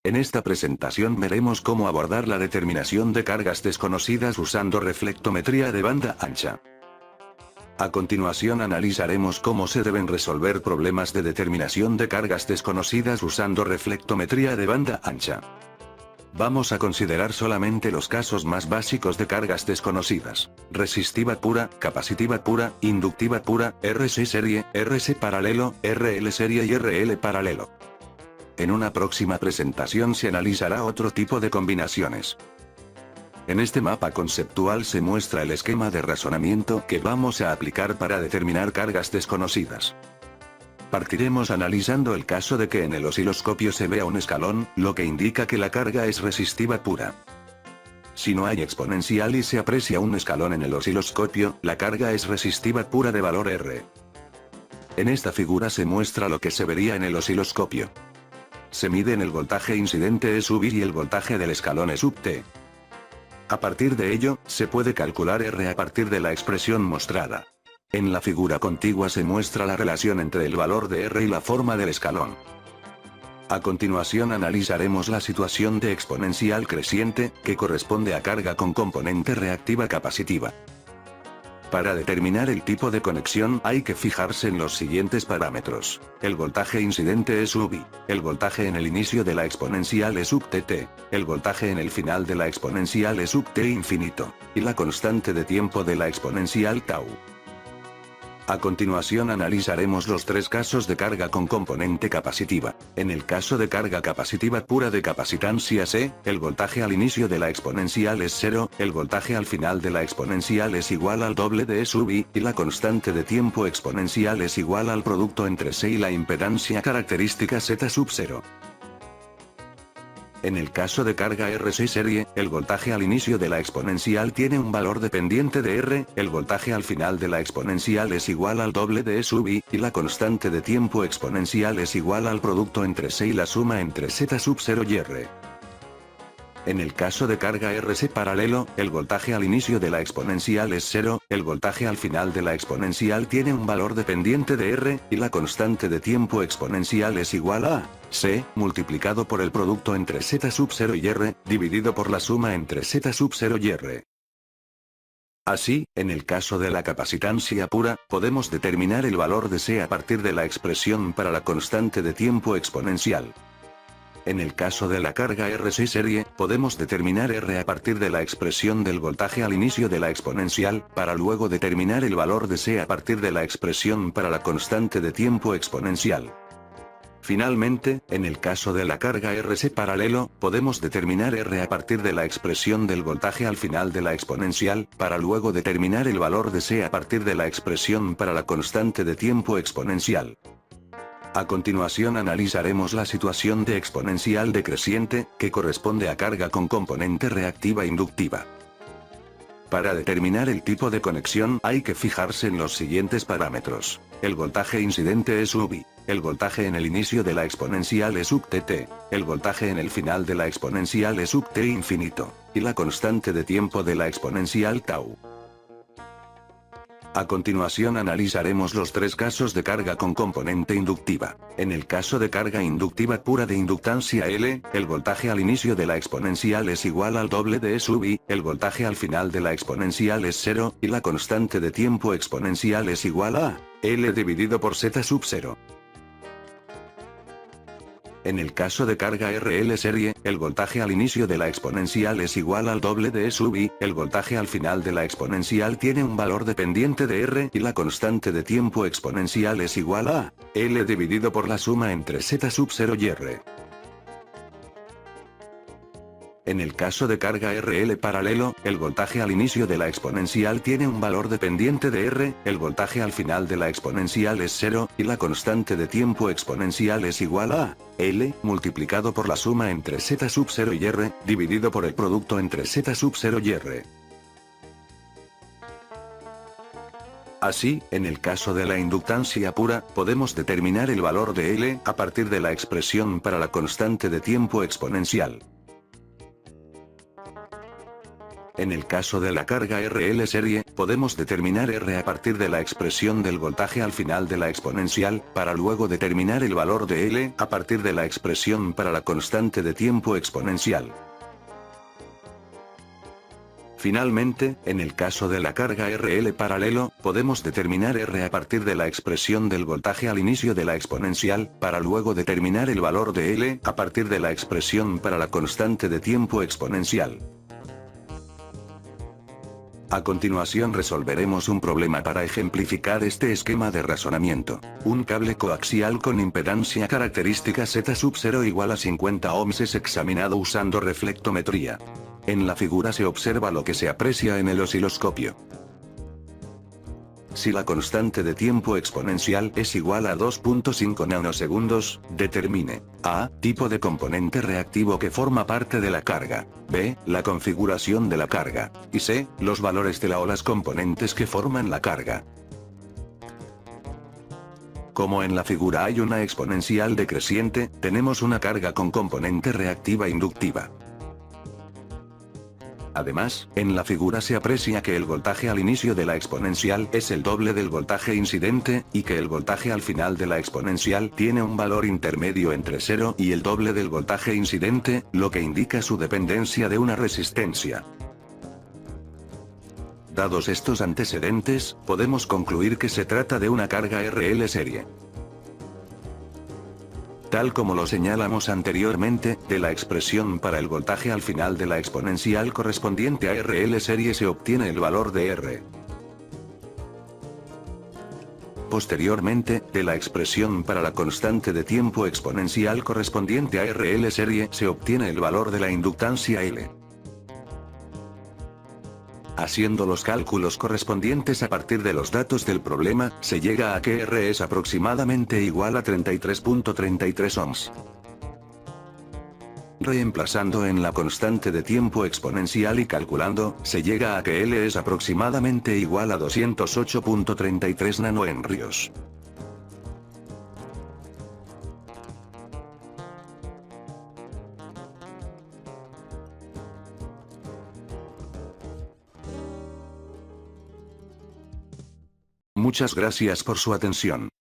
En esta presentación veremos cómo abordar la determinación de cargas desconocidas usando reflectometría de banda ancha. A continuación analizaremos cómo se deben resolver problemas de determinación de cargas desconocidas usando reflectometría de banda ancha. Vamos a considerar solamente los casos más básicos de cargas desconocidas: resistiva pura, capacitiva pura, inductiva pura, RC serie, RC paralelo, RL serie y RL paralelo. En una próxima presentación se analizará otro tipo de combinaciones. En este mapa conceptual se muestra el esquema de razonamiento que vamos a aplicar para determinar cargas desconocidas. Partiremos analizando el caso de que en el osciloscopio se vea un escalón, lo que indica que la carga es resistiva pura. Si no hay exponencial y se aprecia un escalón en el osciloscopio, la carga es resistiva pura de valor R. En esta figura se muestra lo que se vería en el osciloscopio. Se miden el voltaje incidente E sub I y el voltaje del escalón E sub T. A partir de ello, se puede calcular R a partir de la expresión mostrada. En la figura contigua se muestra la relación entre el valor de R y la forma del escalón. A continuación analizaremos la situación de exponencial creciente, que corresponde a carga con componente reactiva capacitiva. Para determinar el tipo de conexión hay que fijarse en los siguientes parámetros: el voltaje incidente E sub I, el voltaje en el inicio de la exponencial E sub TT, el voltaje en el final de la exponencial E sub T infinito, y la constante de tiempo de la exponencial tau. A continuación analizaremos los tres casos de carga con componente capacitiva. En el caso de carga capacitiva pura de capacitancia C, el voltaje al inicio de la exponencial es 0, el voltaje al final de la exponencial es igual al doble de E sub I, y la constante de tiempo exponencial es igual al producto entre C y la impedancia característica Z sub 0. En el caso de carga RC serie, el voltaje al inicio de la exponencial tiene un valor dependiente de R, el voltaje al final de la exponencial es igual al doble de E sub I, y la constante de tiempo exponencial es igual al producto entre C y la suma entre Z sub 0 y R. En el caso de carga RC paralelo, el voltaje al inicio de la exponencial es 0, el voltaje al final de la exponencial tiene un valor dependiente de R, y la constante de tiempo exponencial es igual a C, multiplicado por el producto entre Z sub 0 y R, dividido por la suma entre Z sub 0 y R. Así, en el caso de la capacitancia pura, podemos determinar el valor de C a partir de la expresión para la constante de tiempo exponencial. En el caso de la carga RC serie, podemos determinar R a partir de la expresión del voltaje al inicio de la exponencial, para luego determinar el valor de C a partir de la expresión para la constante de tiempo exponencial. Finalmente, en el caso de la carga RC paralelo, podemos determinar R a partir de la expresión del voltaje al final de la exponencial, para luego determinar el valor de C a partir de la expresión para la constante de tiempo exponencial. A continuación analizaremos la situación de exponencial decreciente, que corresponde a carga con componente reactiva inductiva. Para determinar el tipo de conexión hay que fijarse en los siguientes parámetros: el voltaje incidente E sub I, el voltaje en el inicio de la exponencial E sub TT, el voltaje en el final de la exponencial E sub T infinito, y la constante de tiempo de la exponencial tau. A continuación analizaremos los tres casos de carga con componente inductiva. En el caso de carga inductiva pura de inductancia L, el voltaje al inicio de la exponencial es igual al doble de E sub I, el voltaje al final de la exponencial es 0, y la constante de tiempo exponencial es igual a L dividido por Z sub 0. En el caso de carga RL serie, el voltaje al inicio de la exponencial es igual al doble de E sub I, el voltaje al final de la exponencial tiene un valor dependiente de R, y la constante de tiempo exponencial es igual a L dividido por la suma entre Z sub 0 y R. En el caso de carga RL paralelo, el voltaje al inicio de la exponencial tiene un valor dependiente de R, el voltaje al final de la exponencial es 0, y la constante de tiempo exponencial es igual a L, multiplicado por la suma entre Z sub 0 y R, dividido por el producto entre Z sub 0 y R. Así, en el caso de la inductancia pura, podemos determinar el valor de L a partir de la expresión para la constante de tiempo exponencial. En el caso de la carga RL serie, Podemos determinar R a partir de la expresión del voltaje al final de la exponencial, para luego determinar el valor de L a partir de la expresión para la constante de tiempo exponencial. Finalmente, en el caso de la carga RL paralelo, podemos determinar R a partir de la expresión del voltaje al inicio de la exponencial, para luego determinar el valor de L a partir de la expresión para la constante de tiempo exponencial. A continuación resolveremos un problema para ejemplificar este esquema de razonamiento. Un cable coaxial con impedancia característica Z sub 0 igual a 50 ohms es examinado usando reflectometría. En la figura se observa lo que se aprecia en el osciloscopio. Si la constante de tiempo exponencial es igual a 2.5 nanosegundos, determine a. Tipo de componente reactivo que forma parte de la carga, b. La configuración de la carga, y c. Los valores de la o las componentes que forman la carga. Como en la figura hay una exponencial decreciente, tenemos una carga con componente reactiva inductiva. Además, en la figura se aprecia que el voltaje al inicio de la exponencial es el doble del voltaje incidente, y que el voltaje al final de la exponencial tiene un valor intermedio entre 0 y el doble del voltaje incidente, lo que indica su dependencia de una resistencia. Dados estos antecedentes, podemos concluir que se trata de una carga RL serie. Tal como lo señalamos anteriormente, de la expresión para el voltaje al final de la exponencial correspondiente a RL serie se obtiene el valor de R. Posteriormente, de la expresión para la constante de tiempo exponencial correspondiente a RL serie se obtiene el valor de la inductancia L. Haciendo los cálculos correspondientes a partir de los datos del problema, se llega a que R es aproximadamente igual a 33.33 ohms. Reemplazando en la constante de tiempo exponencial y calculando, se llega a que L es aproximadamente igual a 208.33 nanohenrios. Muchas gracias por su atención.